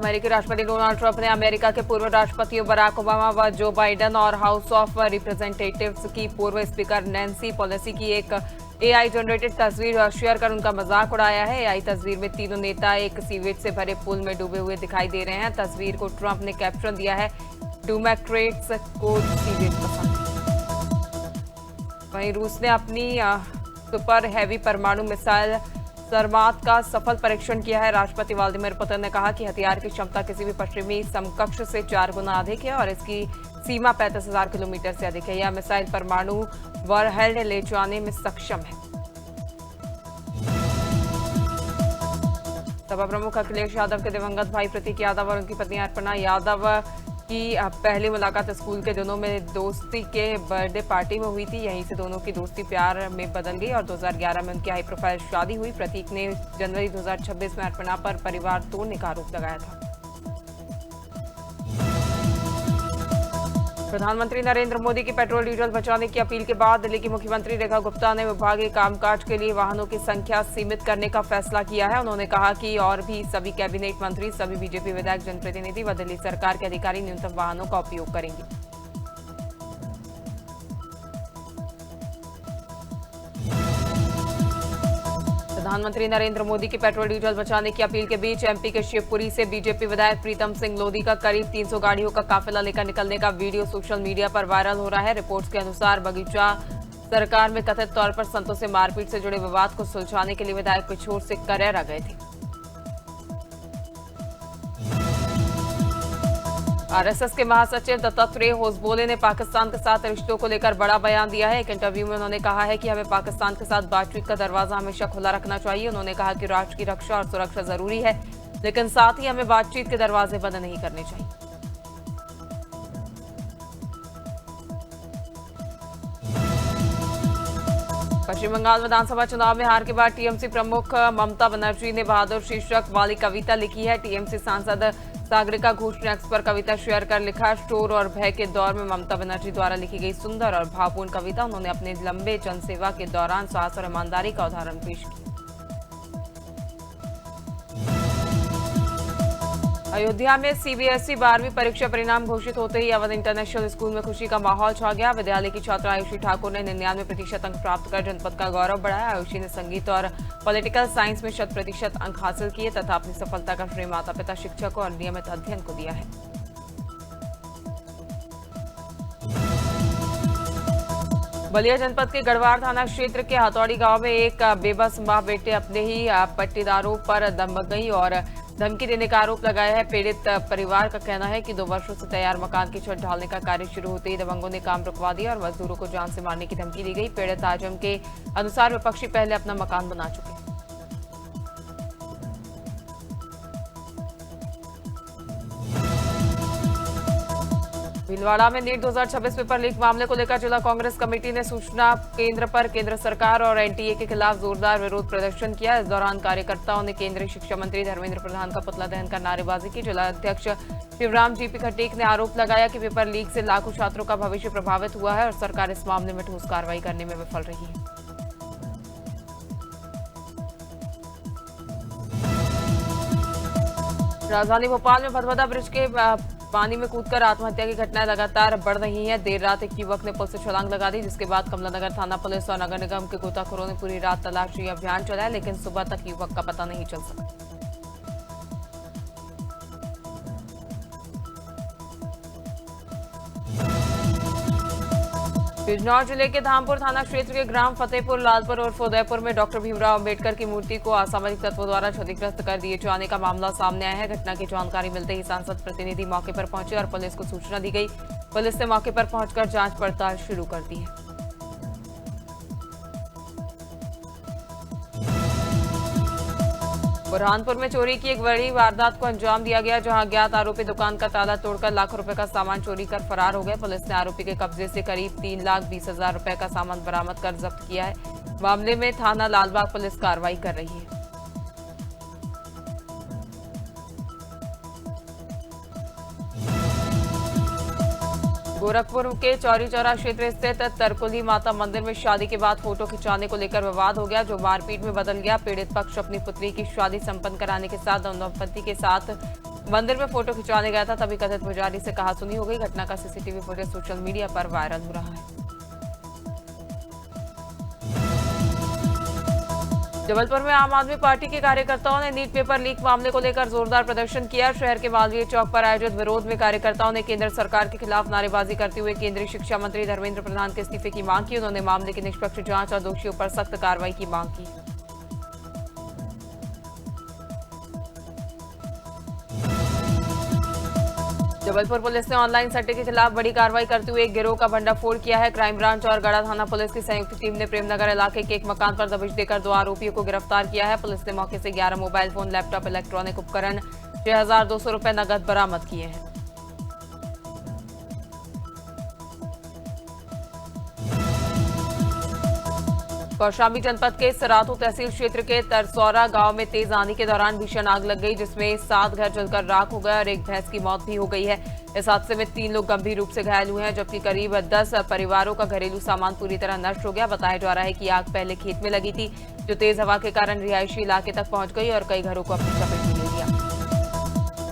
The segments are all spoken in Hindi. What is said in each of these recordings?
अमेरिकी राष्ट्रपति डोनाल्ड ट्रंप ने अमेरिका के पूर्व राष्ट्रपतियों बराक ओबामा व जो बाइडेन और हाउस ऑफ रिप्रेजेंटेटिव्स की पूर्व स्पीकर नैन्सी पेलोसी की एक एआई जनरेटेड तस्वीर शेयर कर उनका मजाक उड़ाया है। एआई तस्वीर में तीनों नेता एक सीवेज से भरे पुल में डूबे हुए दिखाई दे रहे हैं। तस्वीर को ट्रंप ने कैप्शन दिया है, डेमोक्रेट्स को सीवेज पसंद। वहीं रूस ने अपनी सुपर हैवी परमाणु मिसाइल सरमात का सफल परीक्षण किया है। राष्ट्रपति व्लादिमीर पुतिन ने कहा कि हथियार की क्षमता किसी भी पश्चिमी समकक्ष से 4 गुना अधिक है और इसकी सीमा 35,000 किलोमीटर से अधिक है। यह मिसाइल परमाणु वॉरहेड ले जाने में सक्षम है। सपा प्रमुख अखिलेश यादव के दिवंगत भाई प्रतीक यादव और उनकी पत्नी अर्पणा यादव की पहली मुलाकात स्कूल के दिनों में दोस्ती के बर्थडे पार्टी में हुई थी। यहीं से दोनों की दोस्ती प्यार में बदल गई और 2011 में उनकी हाई प्रोफाइल शादी हुई। प्रतीक ने जनवरी 2026 में अर्पणा पर परिवार तोड़ने का आरोप लगाया था। प्रधानमंत्री नरेंद्र मोदी की पेट्रोल डीजल बचाने की अपील के बाद दिल्ली की मुख्यमंत्री रेखा गुप्ता ने विभागीय कामकाज के लिए वाहनों की संख्या सीमित करने का फैसला किया है। उन्होंने कहा कि और भी सभी कैबिनेट मंत्री, सभी बीजेपी विधायक, जनप्रतिनिधि व दिल्ली सरकार के अधिकारी न्यूनतम वाहनों का उपयोग करेंगे। प्रधानमंत्री नरेंद्र मोदी की पेट्रोल डीजल बचाने की अपील के बीच एमपी के शिवपुरी से बीजेपी विधायक प्रीतम सिंह लोधी का करीब 300 गाड़ियों का काफिला लेकर निकलने का वीडियो सोशल मीडिया पर वायरल हो रहा है। रिपोर्ट्स के अनुसार बगीचा सरकार में कथित तौर पर संतों से मारपीट से जुड़े विवाद को सुलझाने के लिए विधायक पिछोर से करेरा गए थे। आरएसएस के महासचिव दत्तात्रेय होसबोले ने पाकिस्तान के साथ रिश्तों को लेकर बड़ा बयान दिया है। एक इंटरव्यू में उन्होंने कहा है कि हमें पाकिस्तान के साथ बातचीत का दरवाजा हमेशा खुला रखना चाहिए। उन्होंने कहा कि राष्ट्र की रक्षा और सुरक्षा जरूरी है, लेकिन साथ ही हमें बातचीत के दरवाजे बंद नहीं करने चाहिए। पश्चिम बंगाल विधानसभा चुनाव में हार के बाद टीएमसी प्रमुख ममता बनर्जी ने बहादुर शीर्षक वाली कविता लिखी है। टीएमसी सांसद सागरिका घोष ने एक्स पर कविता शेयर कर लिखा, शोर और भय के दौर में ममता बनर्जी द्वारा लिखी गई सुंदर और भावपूर्ण कविता। उन्होंने अपने लंबे जनसेवा के दौरान साहस और ईमानदारी का उदाहरण पेश किया। अयोध्या में सीबीएसई 12वीं परीक्षा परिणाम घोषित होते ही अवध इंटरनेशनल स्कूल में खुशी का माहौल छा गया। विद्यालय की छात्रा आयुषी ठाकुर ने 99% अंक प्राप्त कर जनपद का गौरव बढ़ाया। आयुषी ने संगीत और पॉलिटिकल साइंस में 100% अंक हासिल किए तथा अपनी सफलता का श्रेय माता पिता, शिक्षकों और नियमित अध्ययन को दिया है। बलिया जनपद के गढ़वार थाना क्षेत्र के हथौड़ी गांव में एक बेबस मां बेटे अपने ही पट्टीदारों पर दमक गई और धमकी देने का आरोप लगाया है। पीड़ित परिवार का कहना है कि 2 वर्षों से तैयार मकान की छत ढालने का कार्य शुरू होते ही दबंगों ने काम रुकवा दिया और मजदूरों को जान से मारने की धमकी दी गई। पीड़ित आजम के अनुसार विपक्षी पहले अपना मकान बना चुके हैं। भीलवाड़ा में नीट 2026 पेपर लीक मामले को लेकर जिला कांग्रेस कमेटी ने सूचना केंद्र पर केंद्र सरकार और एनटीए के खिलाफ जोरदार विरोध प्रदर्शन किया। इस दौरान कार्यकर्ताओं ने केंद्रीय शिक्षा मंत्री धर्मेंद्र प्रधान का पुतला दहन कर नारेबाजी की। जिला अध्यक्ष शिवराम जीपी खटीक ने आरोप लगाया कि पेपर लीक से लाखों छात्रों का भविष्य प्रभावित हुआ है और सरकार इस मामले में ठोस कार्रवाई करने में विफल रही है। राजधानी भोपाल में भदभदा ब्रिज के पानी में कूदकर आत्महत्या की घटनाएं लगातार बढ़ रही हैं। देर रात एक युवक ने पुल से छलांग लगा दी, जिसके बाद कमलानगर थाना पुलिस और नगर निगम के गोताखोरों ने पूरी रात तलाशी अभियान चलाया, लेकिन सुबह तक युवक का पता नहीं चल सका। बिजनौर जिले के धामपुर थाना क्षेत्र के ग्राम फतेहपुर लालपुर और उदयपुर में डॉक्टर भीमराव अंबेडकर की मूर्ति को असामाजिक तत्वों द्वारा क्षतिग्रस्त कर दिए जाने का मामला सामने आया है। घटना की जानकारी मिलते ही सांसद प्रतिनिधि मौके पर पहुंचे और पुलिस को सूचना दी गई। पुलिस ने मौके पर पहुंचकर जांच पड़ताल शुरू कर दी है। बुरहानपुर में चोरी की एक बड़ी वारदात को अंजाम दिया गया, जहां अज्ञात आरोपी दुकान का ताला तोड़कर लाखों रुपए का सामान चोरी कर फरार हो गए। पुलिस ने आरोपी के कब्जे से करीब 3,20,000 रुपए का सामान बरामद कर जब्त किया है। मामले में थाना लालबाग पुलिस कार्रवाई कर रही है। गोरखपुर के चौरी चौरा क्षेत्र स्थित तरकुली माता मंदिर में शादी के बाद फोटो खिंचाने को लेकर विवाद हो गया, जो मारपीट में बदल गया। पीड़ित पक्ष अपनी पुत्री की शादी संपन्न कराने के साथ दंपति के साथ मंदिर में फोटो खिंचवाने गया था, तभी कथित पुजारी से कहासुनी हो गई। घटना का सीसीटीवी फुटेज सोशल मीडिया पर वायरल हो रहा है। जबलपुर में आम आदमी पार्टी के कार्यकर्ताओं ने नीट पेपर लीक मामले को लेकर जोरदार प्रदर्शन किया। शहर के मालवीय चौक पर आयोजित विरोध में कार्यकर्ताओं ने केंद्र सरकार के खिलाफ नारेबाजी करते हुए केंद्रीय शिक्षा मंत्री धर्मेंद्र प्रधान के इस्तीफे की मांग की। उन्होंने मामले की निष्पक्ष जांच और दोषियों पर सख्त कार्रवाई की मांग की। जबलपुर पुलिस ने ऑनलाइन सट्टे के खिलाफ बड़ी कार्रवाई करते हुए एक गिरोह का भंडाफोड़ किया है। क्राइम ब्रांच और गढ़ा थाना पुलिस की संयुक्त टीम ने प्रेमनगर इलाके के एक मकान पर दबिश देकर 2 आरोपियों को गिरफ्तार किया है। पुलिस ने मौके से 11 मोबाइल फोन, लैपटॉप, इलेक्ट्रॉनिक उपकरण, 6200 रुपए नकद बरामद किए हैं। कौशाम्बी जनपद के सराथू तहसील क्षेत्र के तरसौरा गांव में तेज आंधी के दौरान भीषण आग लग गई, जिसमें 7 घर जलकर राख हो गए और एक भैंस की मौत भी हो गई है। इस हादसे में 3 लोग गंभीर रूप से घायल हुए हैं, जबकि करीब 10 परिवारों का घरेलू सामान पूरी तरह नष्ट हो गया। बताया जा रहा है कि आग पहले खेत में लगी थी, जो तेज हवा के कारण रिहायशी इलाके तक पहुंच गई और कई घरों को अपनी चपेट में ले लिया।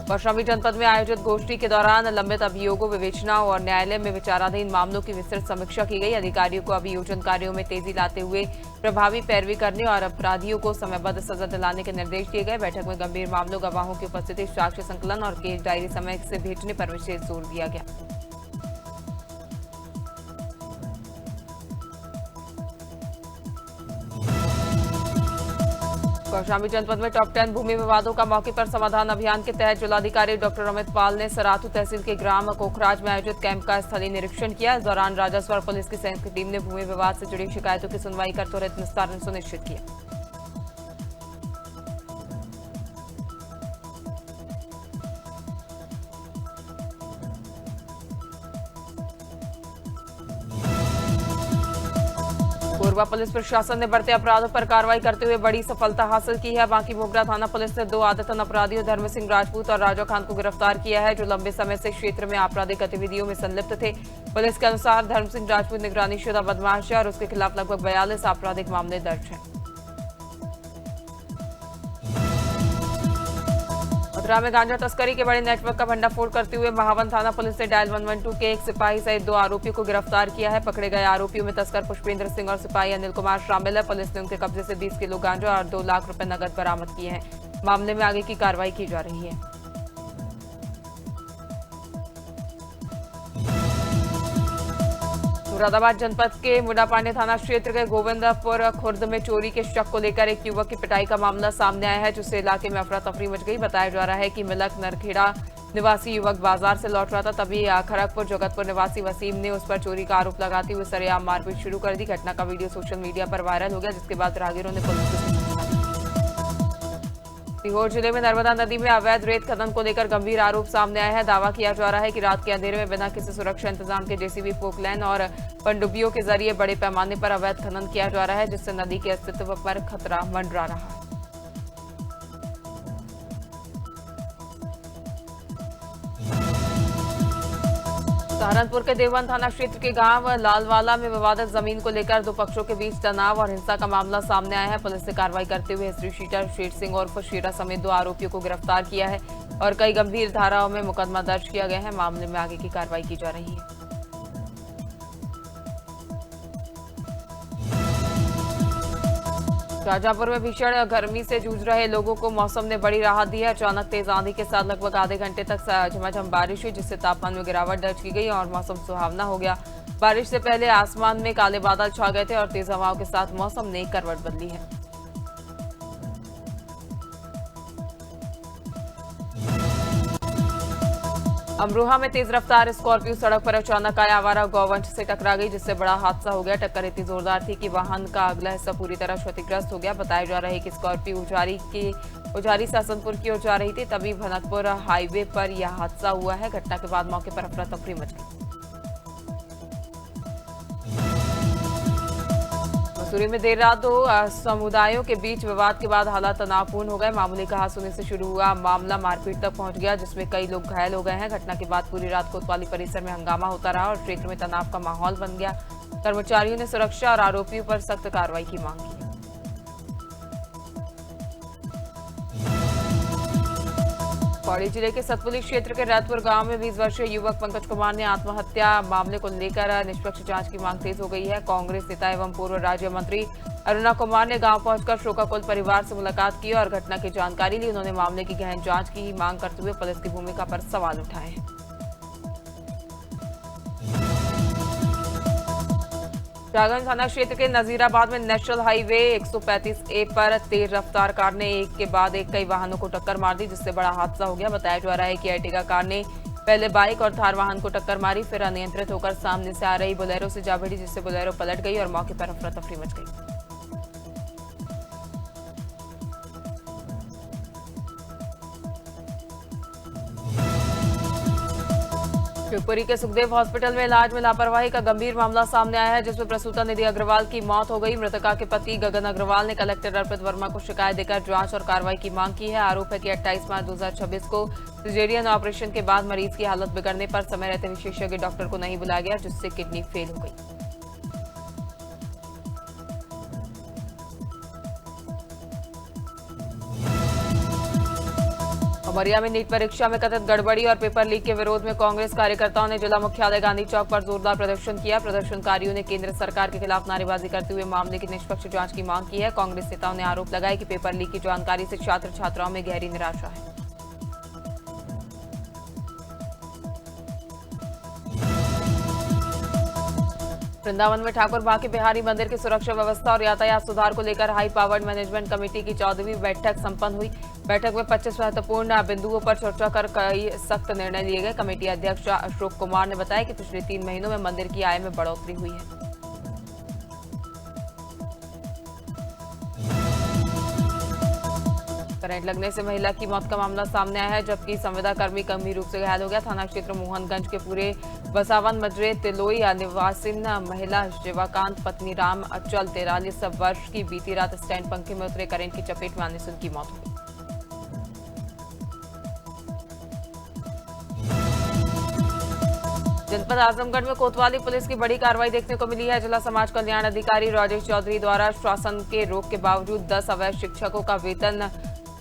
कौशाम्बी जनपद में आयोजित गोष्ठी के दौरान लंबित अभियोगों, विवेचना और न्यायालय में विचाराधीन मामलों की विस्तृत समीक्षा की गई। अधिकारियों को अभियोजन कार्यों में तेजी लाते हुए प्रभावी पैरवी करने और अपराधियों को समयबद्ध सजा दिलाने के निर्देश दिए गए। बैठक में गंभीर मामलों, गवाहों की उपस्थिति, साक्ष्य संकलन और केस डायरी समय से भेजने पर विशेष जोर दिया गया। कौशाम्बी जनपद में टॉप 10 भूमि विवादों का मौके पर समाधान अभियान के तहत जिलाधिकारी डॉक्टर अमित पाल ने सराथू तहसील के ग्राम कोखराज में आयोजित कैंप का स्थलीय निरीक्षण किया। इस दौरान राजस्व और पुलिस की संयुक्त टीम ने भूमि विवाद से जुड़ी शिकायतों की सुनवाई कर त्वरित निस्तारण सुनिश्चित किया। कोरबा पुलिस प्रशासन ने बढ़ते अपराधों पर कार्रवाई करते हुए बड़ी सफलता हासिल की है। बांकी मोगरा थाना पुलिस ने 2 आदतन अपराधियों धर्म सिंह राजपूत और राजा खान को गिरफ्तार किया है, जो लंबे समय से क्षेत्र में आपराधिक गतिविधियों में संलिप्त थे। पुलिस के अनुसार धर्म सिंह राजपूत निगरानीशुदा बदमाश है और उसके खिलाफ लगभग 42 आपराधिक मामले दर्ज हैं। मथुरा में गांजा तस्करी के बड़े नेटवर्क का भंडाफोड़ करते हुए महावन थाना पुलिस ने डायल 112 के एक सिपाही सहित 2 आरोपियों को गिरफ्तार किया है। पकड़े गए आरोपियों में तस्कर पुष्पेंद्र सिंह और सिपाही अनिल कुमार शामिल है। पुलिस ने उनके कब्जे से 20 किलो गांजा और 2 लाख रुपए नकद बरामद किए हैं। मामले में आगे की कार्रवाई की जा रही है। मुरादाबाद जनपद के मुंडापांडे थाना क्षेत्र के गोविंदपुर खुर्द में चोरी के शक को लेकर एक युवक की पिटाई का मामला सामने आया है, जिससे इलाके में अफरा तफरी मच गई। बताया जा रहा है कि मिलक नरखेड़ा निवासी युवक बाजार से लौट रहा था, तभी खड़गपुर जगतपुर निवासी वसीम ने उस पर चोरी का आरोप लगाते हुए सरेआम मारपीट शुरू कर दी। घटना का वीडियो सोशल मीडिया पर वायरल हो गया, जिसके बाद राहगीरों ने पुलिस को। सीहोर जिले में नर्मदा नदी में अवैध रेत खनन को लेकर गंभीर आरोप सामने आया है। दावा किया जा रहा है कि रात के अंधेरे में बिना किसी सुरक्षा इंतजाम के जेसीबी, पोकलैन और पनडुब्बियों के जरिए बड़े पैमाने पर अवैध खनन किया जा रहा है, जिससे नदी के अस्तित्व पर खतरा मंडरा रहा है। सहारनपुर के देवबंद थाना क्षेत्र के गांव लालवाला में विवादित जमीन को लेकर 2 पक्षों के बीच तनाव और हिंसा का मामला सामने आया है। पुलिस ने कार्रवाई करते हुए हिस्ट्री शीटर शेर सिंह और शेरा समेत 2 आरोपियों को गिरफ्तार किया है और कई गंभीर धाराओं में मुकदमा दर्ज किया गया है। मामले में आगे की कार्रवाई की जा रही है। शाहजहांपुर में भीषण गर्मी से जूझ रहे लोगों को मौसम ने बड़ी राहत दी है। अचानक तेज आंधी के साथ लगभग आधे घंटे तक झमाझम बारिश हुई, जिससे तापमान में गिरावट दर्ज की गई और मौसम सुहावना हो गया। बारिश से पहले आसमान में काले बादल छा गए थे और तेज हवाओं के साथ मौसम ने करवट बदली है। अमरोहा में तेज रफ्तार स्कॉर्पियो सड़क पर अचानक आया आवारा गौवंश से टकरा गई, जिससे बड़ा हादसा हो गया। टक्कर इतनी जोरदार थी कि वाहन का अगला हिस्सा पूरी तरह क्षतिग्रस्त हो गया। बताया जा रहा है कि स्कॉर्पियो उजारी सासनपुर की ओर जा रही थी, तभी भनकपुर हाईवे पर यह हादसा हुआ है। घटना के बाद मौके पर अफरा तफरी मच गई। मसूरी में देर रात 2 समुदायों के बीच विवाद के बाद हालात तनावपूर्ण हो गए। मामूली कहासुनी से शुरू हुआ मामला मारपीट तक पहुंच गया, जिसमें कई लोग घायल हो गए हैं। घटना के बाद पूरी रात कोतवाली परिसर में हंगामा होता रहा और क्षेत्र में तनाव का माहौल बन गया। कर्मचारियों ने सुरक्षा और आरोपियों पर सख्त कार्रवाई की मांग की। पौड़ी जिले के सतपुली क्षेत्र के रैतपुर गांव में 20 वर्षीय युवक पंकज कुमार ने आत्महत्या मामले को लेकर निष्पक्ष जांच की मांग तेज हो गई है। कांग्रेस नेता एवं पूर्व राज्य मंत्री अरुणा कुमार ने गांव पहुंचकर शोकाकुल परिवार से मुलाकात की और घटना की जानकारी ली। उन्होंने मामले की गहन जांच की मांग करते हुए पुलिस की भूमिका पर सवाल उठाए हैं। शाहगंज थाना क्षेत्र के नजीराबाद में नेशनल हाईवे 135A पर तेज रफ्तार कार ने एक के बाद एक कई वाहनों को टक्कर मार दी, जिससे बड़ा हादसा हो गया। बताया जा रहा है कि अर्टिगा कार ने पहले बाइक और थार वाहन को टक्कर मारी, फिर अनियंत्रित होकर सामने से आ रही बोलेरो से जा भिड़ी, जिससे बोलेरो पलट गई और मौके पर अफरा तफरी मच गई। शिवपुरी के सुखदेव हॉस्पिटल में इलाज में लापरवाही का गंभीर मामला सामने आया है, जिसमें प्रसूता निधि अग्रवाल की मौत हो गई। मृतका के पति गगन अग्रवाल ने कलेक्टर अर्पित वर्मा को शिकायत देकर जांच और कार्रवाई की मांग की है। आरोप है कि 28 मार्च 2026 को सिजेरियन ऑपरेशन के बाद मरीज की हालत बिगड़ने पर समय रहते विशेषज्ञ डॉक्टर को नहीं बुलाया गया, जिससे किडनी फेल हो गई। उमरिया में नीट परीक्षा में कथित गड़बड़ी और पेपर लीक के विरोध में कांग्रेस कार्यकर्ताओं ने जिला मुख्यालय गांधी चौक पर जोरदार प्रदर्शन किया। प्रदर्शनकारियों ने केंद्र सरकार के खिलाफ नारेबाजी करते हुए मामले की निष्पक्ष जांच की मांग की है। कांग्रेस नेताओं ने आरोप लगाया कि पेपर लीक की जानकारी से छात्र छात्राओं में गहरी निराशा है। वृंदावन में ठाकुर बाकी बिहारी मंदिर की सुरक्षा व्यवस्था और यातायात सुधार को लेकर हाई पावर्ड मैनेजमेंट कमेटी की 14वीं बैठक संपन्न हुई। बैठक में 25 महत्वपूर्ण बिंदुओं पर चर्चा कर कई सख्त निर्णय लिए गए। कमेटी अध्यक्ष अशोक कुमार ने बताया कि पिछले 3 महीनों में मंदिर की आय में बढ़ोतरी हुई है। करंट लगने से महिला की मौत का मामला सामने आया है, जबकि संविदाकर्मी गंभीर रूप से घायल हो गया। थाना क्षेत्र मोहनगंज के पूरे बसावन मजरे तिलोई निवासिन महिला शिवाकांत पत्नी राम अचल 43 वर्ष की बीती रात स्टैंड पंखे में उतरे करंट की चपेट में आने से उनकी मौत हो गई। जनपद आजमगढ़ में कोतवाली पुलिस की बड़ी कार्रवाई देखने को मिली है। जिला समाज कल्याण अधिकारी राजेश चौधरी द्वारा शासन के रोक के बावजूद 10 अवैध शिक्षकों का वेतन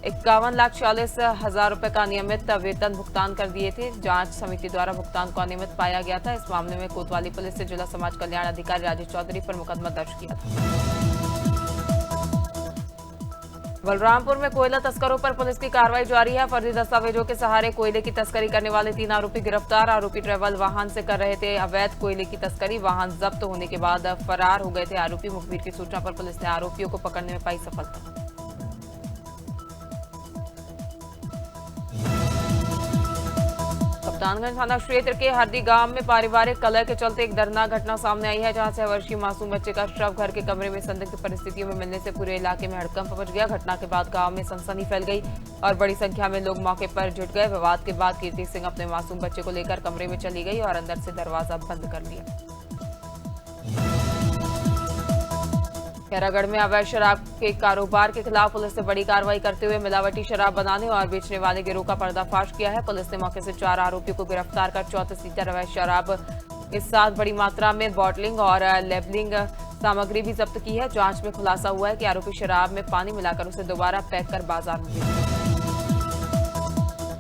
51,40,000 रुपए का अनियमित वेतन भुगतान कर दिए थे। जांच समिति द्वारा भुगतान को अनियमित पाया गया था। इस मामले में कोतवाली पुलिस से जिला समाज कल्याण अधिकारी राजेश चौधरी पर मुकदमा दर्ज किया था। बलरामपुर में कोयला तस्करों पर पुलिस की कार्रवाई जारी है। फर्जी दस्तावेजों के सहारे कोयले की तस्करी करने वाले 3 आरोपी गिरफ्तार। आरोपी ट्रैवल वाहन से कर रहे थे अवैध कोयले की तस्करी। वाहन जब्त होने के बाद फरार हो गए थे आरोपी। मुखबिर की सूचना पर पुलिस ने आरोपियों को पकड़ने में पाई सफलता। कप्तानगंज थाना क्षेत्र के हरदी गांव में पारिवारिक कलह के चलते एक दर्दनाक घटना सामने आई है, जहां 6 वर्षीय मासूम बच्चे का शव घर के कमरे में संदिग्ध परिस्थितियों में मिलने से पूरे इलाके में हड़कंप मच गया। घटना के बाद गांव में सनसनी फैल गई और बड़ी संख्या में लोग मौके पर जुट गए। विवाद के बाद कीर्ति सिंह अपने मासूम बच्चे को लेकर कमरे में चली गई और अंदर से दरवाजा बंद कर लिया। खैरागढ़ में अवैध शराब के कारोबार के खिलाफ पुलिस ने बड़ी कार्रवाई करते हुए मिलावटी शराब बनाने और बेचने वाले गिरोह का पर्दाफाश किया है। पुलिस ने मौके से 4 आरोपियों को गिरफ्तार कर 34 लीटर अवैध शराब के साथ बड़ी मात्रा में बॉटलिंग और लेबलिंग सामग्री भी जब्त की है। जांच में खुलासा हुआ है कि आरोपी शराब में पानी मिलाकर उसे दोबारा पैक कर बाजार में बेचते।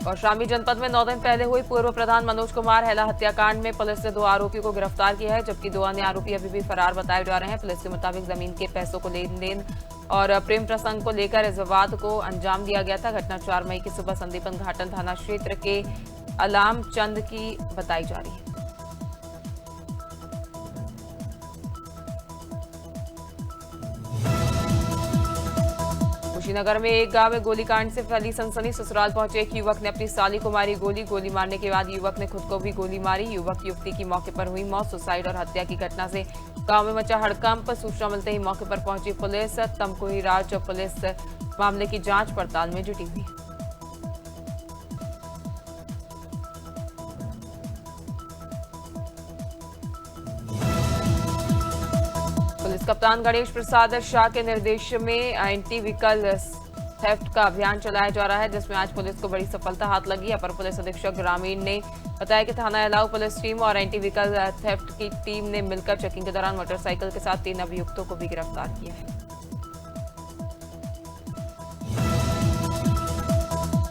कौशाम्बी जनपद में 9 दिन पहले हुई पूर्व प्रधान मनोज कुमार हेला हत्याकांड में पुलिस ने 2 आरोपियों को गिरफ्तार किया है, जबकि 2 अन्य आरोपी अभी भी फरार बताए जा रहे हैं। पुलिस के मुताबिक जमीन के पैसों को लेन देन और प्रेम प्रसंग को लेकर इस विवाद को अंजाम दिया गया था। घटना 4 मई की सुबह संदीपन घाटन थाना क्षेत्र के अलाम चंद की बताई जा रही है। कुशीनगर में एक गांव में गोलीकांड से फैली सनसनी। ससुराल पहुंचे एक युवक ने अपनी साली को मारी गोली मारने के बाद युवक ने खुद को भी गोली मारी। युवक युवती की मौके पर हुई मौत। सुसाइड और हत्या की घटना से गांव में मचा हड़कंप। सूचना मिलते ही मौके पर पहुंची पुलिस। तमकुही राज पुलिस मामले की जांच पड़ताल में जुटी हुई है। पुलिस कप्तान गणेश प्रसाद शाह के निर्देश में एंटी व्हीकल थेफ्ट का अभियान चलाया जा रहा है, जिसमें आज पुलिस को बड़ी सफलता हाथ लगी। अपर पुलिस अधीक्षक ग्रामीण ने बताया कि थाना एलाऊ पुलिस टीम और एंटी व्हीकल थेफ्ट की टीम ने मिलकर चेकिंग के दौरान मोटरसाइकिल के साथ 3 अभियुक्तों को भी गिरफ्तार किया है।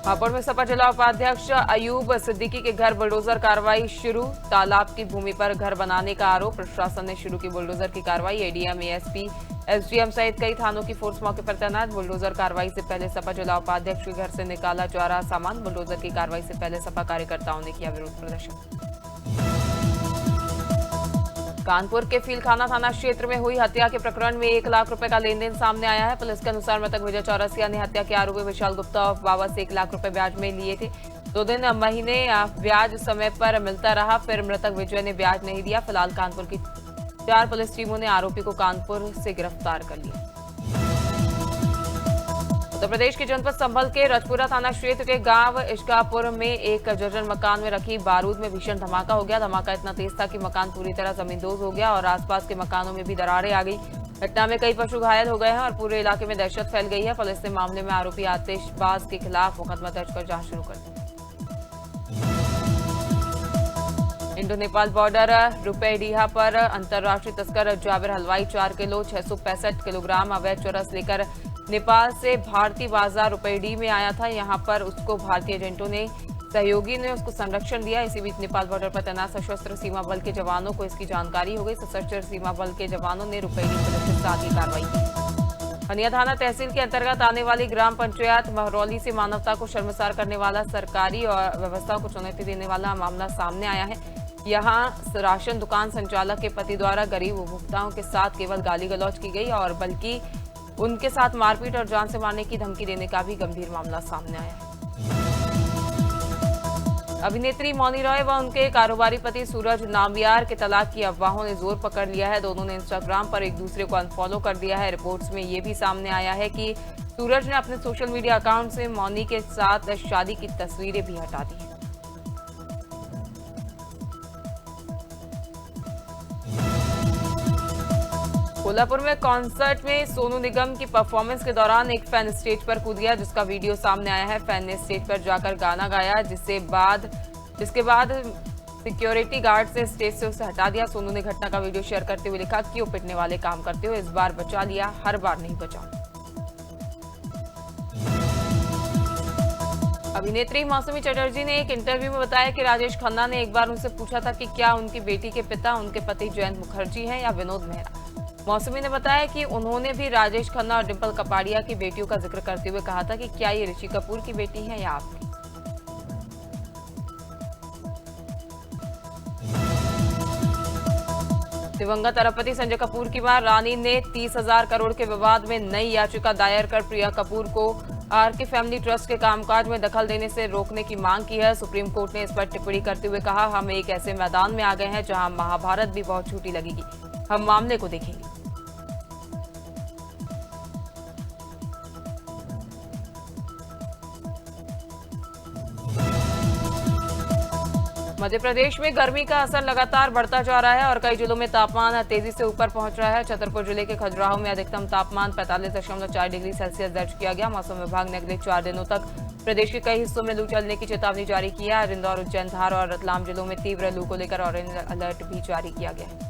हापुड़ में सपा जिला उपाध्यक्ष अयूब सिद्दीकी के घर बुलडोजर कार्रवाई शुरू। तालाब की भूमि पर घर बनाने का आरोप, प्रशासन ने शुरू की बुलडोजर की कार्रवाई। एडीएम, एएसपी, एसडीएम सहित कई थानों की फोर्स मौके पर तैनात। बुलडोजर कार्रवाई से पहले सपा जिला उपाध्यक्ष के घर से निकाला जा रहा सामान। बुलडोजर की कार्रवाई से पहले सपा कार्यकर्ताओं ने किया विरोध प्रदर्शन। कानपुर के फीलखाना थाना क्षेत्र में हुई हत्या के प्रकरण में 1 लाख रुपए का लेन देन सामने आया है। पुलिस के अनुसार मृतक विजय चौरसिया ने हत्या के आरोपी विशाल गुप्ता और बाबा से 1 लाख रुपए ब्याज में लिए थे। 2 दिन महीने ब्याज समय पर मिलता रहा, फिर मृतक विजय ने ब्याज नहीं दिया। फिलहाल कानपुर की 4 पुलिस टीमों ने आरोपी को कानपुर से गिरफ्तार कर लिया। उत्तर प्रदेश के जनपद संभल के रजपुरा थाना क्षेत्र के गांव इश्कापुर में एक जर्जर मकान में रखी बारूद में भीषण धमाका हो गया। धमाका इतना तेज था कि मकान पूरी तरह जमींदोज हो गया और आसपास के मकानों में भी दरारें आ गई। घटना में कई पशु घायल हो गए हैं और पूरे इलाके में दहशत फैल गई है। पुलिस ने मामले में आरोपी आतिशबाज के खिलाफ मुकदमा दर्ज कर जांच शुरू कर दी। इंडो नेपाल बॉर्डर रुपईडीहा पर अंतर्राष्ट्रीय तस्कर जाबिर हलवाई 4 किलो 665 किलोग्राम अवैध चरस लेकर नेपाल से भारतीय बाजार रुपईडीह में आया था। यहां पर उसको भारतीय एजेंटों ने सहयोगी ने उसको संरक्षण दिया। इसी बीच नेपाल बॉर्डर पर तैनात सशस्त्र सीमा बल के जवानों को इसकी जानकारी हो गई। सशस्त्र सीमा बल के जवानों ने रुपईडीह पुलिस के साथ ही कार्रवाई की। हनिया थाना तहसील के अंतर्गत आने वाली ग्राम पंचायत महरौली से मानवता को शर्मसार करने वाला, सरकारी और व्यवस्था को चुनौती देने वाला मामला सामने आया है। यहां राशन दुकान संचालक के पति द्वारा गरीब उपभोक्ताओं के साथ केवल गाली गलौज की गई और बल्कि उनके साथ मारपीट और जान से मारने की धमकी देने का भी गंभीर मामला सामने आया है। अभिनेत्री मौनी रॉय व उनके कारोबारी पति सूरज नाम्बियार के तलाक की अफवाहों ने जोर पकड़ लिया है। दोनों ने इंस्टाग्राम पर एक दूसरे को अनफॉलो कर दिया है। रिपोर्ट्स में ये भी सामने आया है कि सूरज ने अपने सोशल मीडिया अकाउंट से मौनी के साथ शादी की तस्वीरें भी हटा दी। कोल्हापुर में कॉन्सर्ट में सोनू निगम की परफॉर्मेंस के दौरान एक फैन स्टेज पर कूद गया, जिसका वीडियो सामने आया है। फैन ने स्टेज पर जाकर गाना गाया, जिसके बाद सिक्योरिटी गार्ड से स्टेज से उसे हटा दिया। सोनू ने घटना का वीडियो शेयर करते हुए लिखा, क्यों पिटने वाले काम करते हो, इस बार बचा लिया, हर बार नहीं बचा। अभिनेत्री मौसमी चटर्जी ने एक इंटरव्यू में बताया कि राजेश खन्ना ने एक बार उनसे पूछा था कि क्या उनकी बेटी के पिता उनके पति जयंत मुखर्जी हैं या विनोद मेहरा। मौसमी ने बताया कि उन्होंने भी राजेश खन्ना और डिंपल कपाड़िया की बेटियों का जिक्र करते हुए कहा था कि क्या ये ऋषि कपूर की बेटी है या आपकी। दिवंगत अरबपति संजय कपूर की मां रानी ने 30,000 करोड़ के विवाद में नई याचिका दायर कर प्रिया कपूर को आरके फैमिली ट्रस्ट के कामकाज में दखल देने से रोकने की मांग की है। सुप्रीम कोर्ट ने इस पर टिप्पणी करते हुए कहा, हम एक ऐसे मैदान में आ गए हैं जहां महाभारत भी बहुत छोटी लगेगी, हम मामले को देखेंगे। मध्य प्रदेश में गर्मी का असर लगातार बढ़ता जा रहा है और कई जिलों में तापमान तेजी से ऊपर पहुंच रहा है। छतरपुर जिले के खजुराहो में अधिकतम तापमान 45.4 डिग्री सेल्सियस दर्ज किया गया। मौसम विभाग ने अगले 4 दिनों तक प्रदेश के कई हिस्सों में लू चलने की चेतावनी जारी की है। इंदौर, उज्जैन, धार और रतलाम जिलों में तीव्र लू को लेकर ऑरेंज अलर्ट भी जारी किया गया है।